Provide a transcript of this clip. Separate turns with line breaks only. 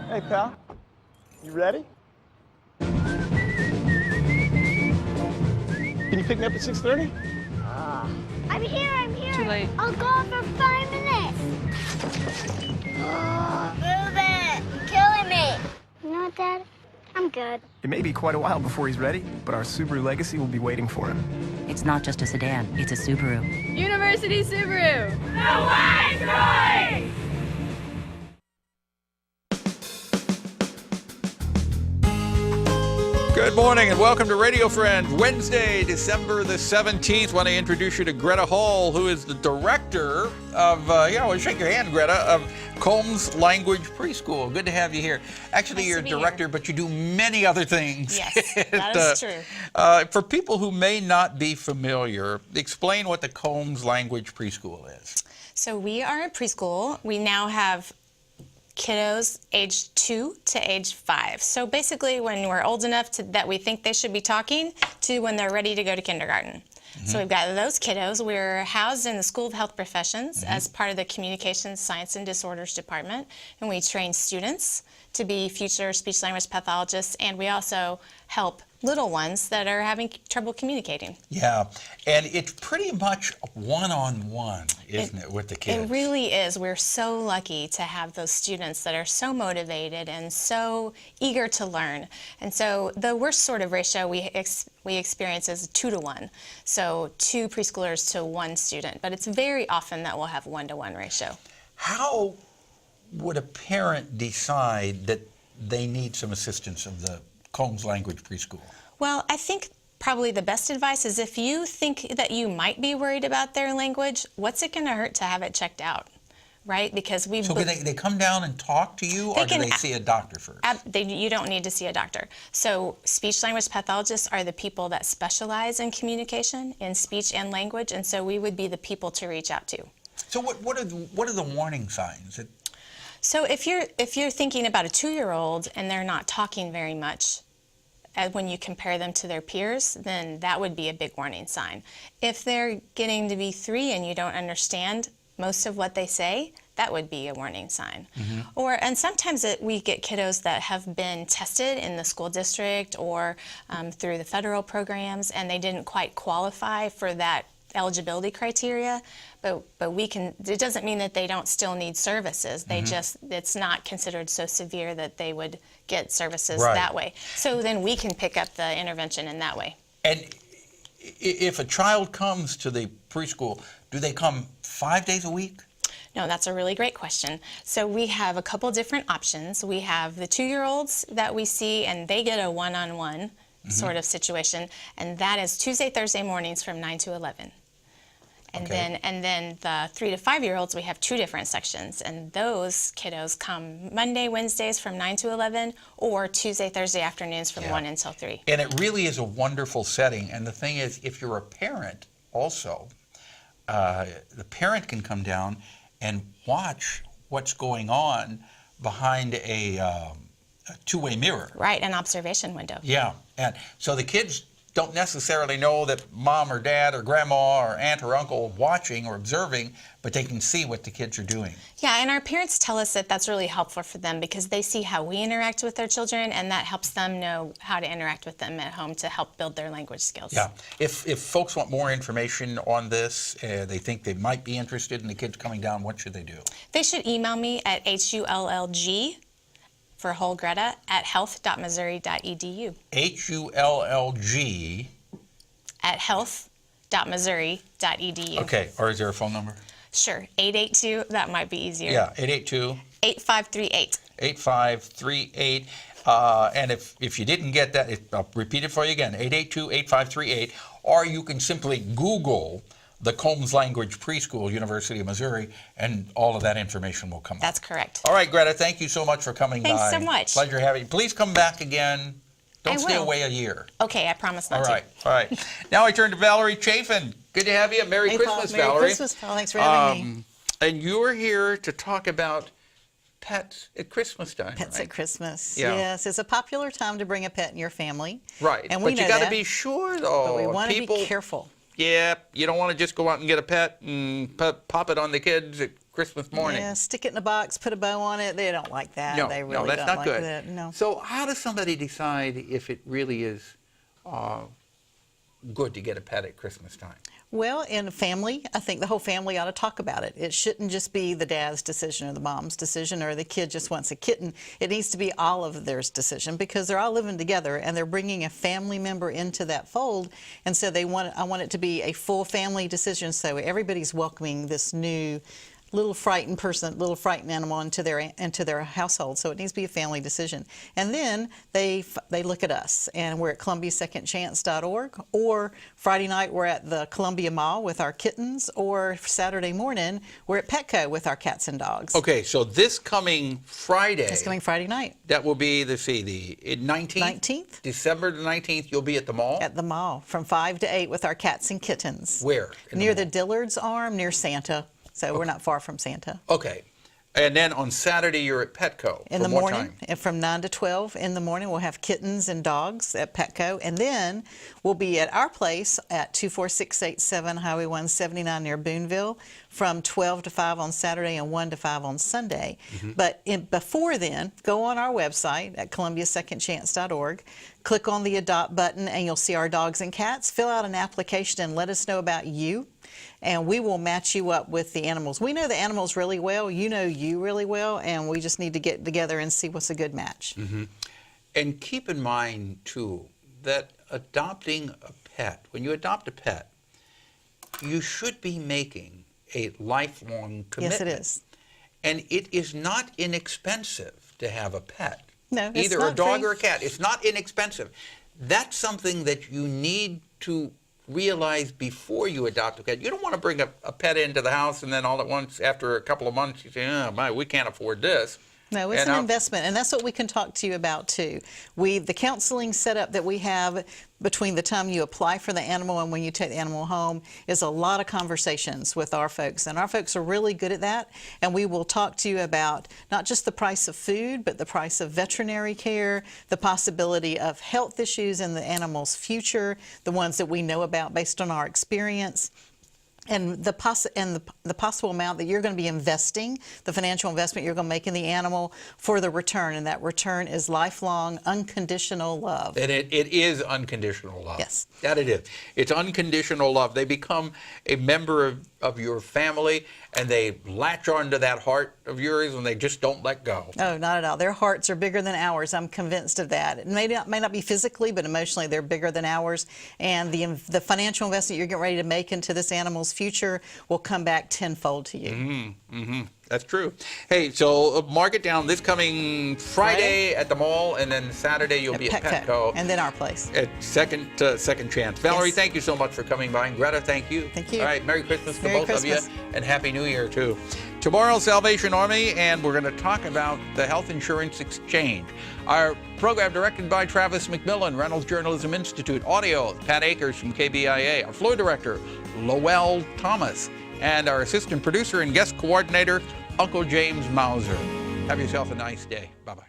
Hey, pal. You ready? Can you pick me up at 6:30?
I'm here.
Too late.
I'll go for 5 minutes. Move it. You're killing me. You know what, Dad? I'm good.
It may be quite a while before he's ready, but our Subaru Legacy will be waiting for him.
It's not just a sedan, it's a Subaru.
University Subaru.
Good morning and welcome to Radio Friend. Wednesday, December the 17th. Want to introduce you to GRETA Hull, who is the director of, shake your hand, Greta, of Combs Language Preschool. Good to have you here. Actually,
Nice
you're a
to be
director, but you do many other things.
Yes, that is true.
For people who may not be familiar, explain what the Combs Language Preschool is.
So we are a preschool. We now have kiddos age 2 to age 5. So basically when we're old enough that we think they should be talking to when they're ready to go to kindergarten. So we've got those kiddos. We're housed in the School of Health Professions as part of the Communications, Science, and Disorders Department. And we train students to be future speech-language pathologists, and we also help little ones that are having trouble communicating.
Yeah, and it's pretty much one-on-one, isn't it, with the kids?
It really is. We're so lucky to have those students that are so motivated and so eager to learn. And so the worst sort of ratio we experience is 2 to 1. So 2 preschoolers to 1 student. But it's very often that we'll have 1-to-1 ratio.
How would a parent decide that they need some assistance of the Combs Language Preschool?
Well, I think probably the best advice is if you think that you might be worried about their language, what's it going to hurt to have it checked out, right? Because we...
So they come down and talk to you, or do they see a doctor first?
You don't need to see a doctor. So speech-language pathologists are the people that specialize in communication, in speech and language, and so we would be the people to reach out to.
So what are the warning signs?
So if you're thinking about a 2-year-old and they're not talking very much, when you compare them to their peers, then that would be a big warning sign. If they're getting to be 3 and you don't understand most of what they say, that would be a warning sign. And sometimes we get kiddos that have been tested in the school district or through the federal programs, and they didn't quite qualify for that eligibility criteria, but it doesn't mean that they don't still need services. They it's not considered so severe that they would get services that way. So then we can pick up the intervention in that way.
And if a child comes to the preschool, do they come 5 days a week?
No, that's a really great question. So we have a couple different options. We have the 2-year-olds that we see, and they get a one-on-one sort of situation, and that is Tuesday, Thursday mornings from 9 to 11. And then the 3 to 5-year-olds, we have 2 different sections, and those kiddos come Monday, Wednesdays from 9 to 11, or Tuesday, Thursday afternoons from 1 until 3.
And it really is a wonderful setting. And the thing is, if you're a parent also, the parent can come down and watch what's going on behind a two-way mirror.
Right, an observation window.
Yeah, and so the kids don't necessarily know that mom or dad or grandma or aunt or uncle watching or observing, but they can see what the kids are doing.
Yeah, and our parents tell us that that's really helpful for them because they see how we interact with their children, and that helps them know how to interact with them at home to help build their language skills.
Yeah, if folks want more information on this, they think they might be interested in the kids coming down, what should they do?
They should email me at hullg for whole Greta at health.missouri.edu.
HULLG
at health.missouri.edu.
Okay, or is there a phone number?
Sure, 882, that might be easier.
Yeah, 882-8538.
8538.
And if you didn't get that, I'll repeat it for you again, 882-8538, or you can simply Google the Combs Language Preschool, University of Missouri, and all of that information will come up.
That's correct.
All right, Greta, thank you so much for coming by.
Thanks so much.
Pleasure having you. Please come back again. Don't stay
will.
away a year.
Okay, I promise not to.
All right. Now I turn to Valerie Chaffin. Good to have you. Merry Christmas,
Merry
Valerie.
Christmas, Paul. Thanks for having me.
And you're here to talk about pets at Christmas time,
Pets
right?
at Christmas.
Yeah.
Yes, it's a popular time to bring a pet in your family.
Right,
And we
but you
know
got to
that,
be sure, though.
but we want to be careful.
Yeah, you don't want to just go out and get a pet and pop it on the kids at Christmas morning.
Yeah, stick it in a box, put a bow on it. They don't like that.
No,
they
no,
really
that's
don't
not
like
good.
that. No.
So how does somebody decide if it really is good to get a pet at Christmas time?
Well, in a family, I think the whole family ought to talk about it. It shouldn't just be the dad's decision or the mom's decision or the kid just wants a kitten. It needs to be all of their decision because they're all living together and they're bringing a family member into that fold. And so I want it to be a full family decision so everybody's welcoming this new little frightened animal into their household. So it needs to be a family decision. And then they look at us, and we're at ColumbiaSecondChance.org, or Friday night we're at the Columbia Mall with our kittens, or Saturday morning we're at Petco with our cats and dogs.
Okay, so this coming Friday.
It's coming Friday night.
That will be the 19th?
19th.
December the 19th, you'll be at the mall?
At the mall from 5 to 8 with our cats and kittens.
Where?
Near the Dillard's Arm, near Santa. So we're not far from Santa.
Okay. And then on Saturday, you're at Petco.
In the morning, and from 9 to 12 in the morning, we'll have kittens and dogs at Petco. And then we'll be at our place at 24687 Highway 179 near Boonville from 12 to 5 on Saturday and 1 to 5 on Sunday. But before then, go on our website at ColumbiaSecondChance.org, click on the Adopt button, and you'll see our dogs and cats. Fill out an application and let us know about you. And we will match you up with the animals. We know the animals really well. You know you really well. And we just need to get together and see what's a good match.
And keep in mind, too, that adopting a pet, when you adopt a pet, you should be making a lifelong commitment.
Yes, it is.
And it is not inexpensive to have a pet.
No, it's
either a
not
dog
free.
or a cat. It's not inexpensive. That's something that you need to realize before you adopt a pet. You don't want to bring a pet into the house and then all at once, after a couple of months, you say, oh, my, we can't afford this.
No, it's an investment, and that's what we can talk to you about too. The counseling setup that we have between the time you apply for the animal and when you take the animal home is a lot of conversations with our folks, and our folks are really good at that. And we will talk to you about not just the price of food, but the price of veterinary care, the possibility of health issues in the animal's future, the ones that we know about based on our experience. And the possible amount that you're going to be investing, the financial investment you're going to make in the animal for the return, and that return is lifelong, unconditional love.
And it is unconditional love.
Yes.
That it is. It's unconditional love. They become a member of your family, and they latch onto that heart of yours, and they just don't let go.
Oh, not at all. Their hearts are bigger than ours. I'm convinced of that. It may not be physically, but emotionally they're bigger than ours. And the financial investment you're getting ready to make into this animal's future will come back tenfold to you.
That's true. Hey, so mark it down. This coming Friday at the mall, and then Saturday you'll be at Petco.
And then our place.
At Second Chance. Valerie, thank you so much for coming by. And Greta, thank you.
Thank you.
All right, Merry Christmas to
Merry
both
Christmas.
of you, and Happy New Year, too. Tomorrow, Salvation Army, and we're going to talk about the Health Insurance Exchange. Our program directed by Travis McMillan, Reynolds Journalism Institute. Audio, Pat Akers from KBIA. Our floor director, Lowell Thomas. And our assistant producer and guest coordinator, Uncle James Mauser. Have yourself a nice day. Bye-bye.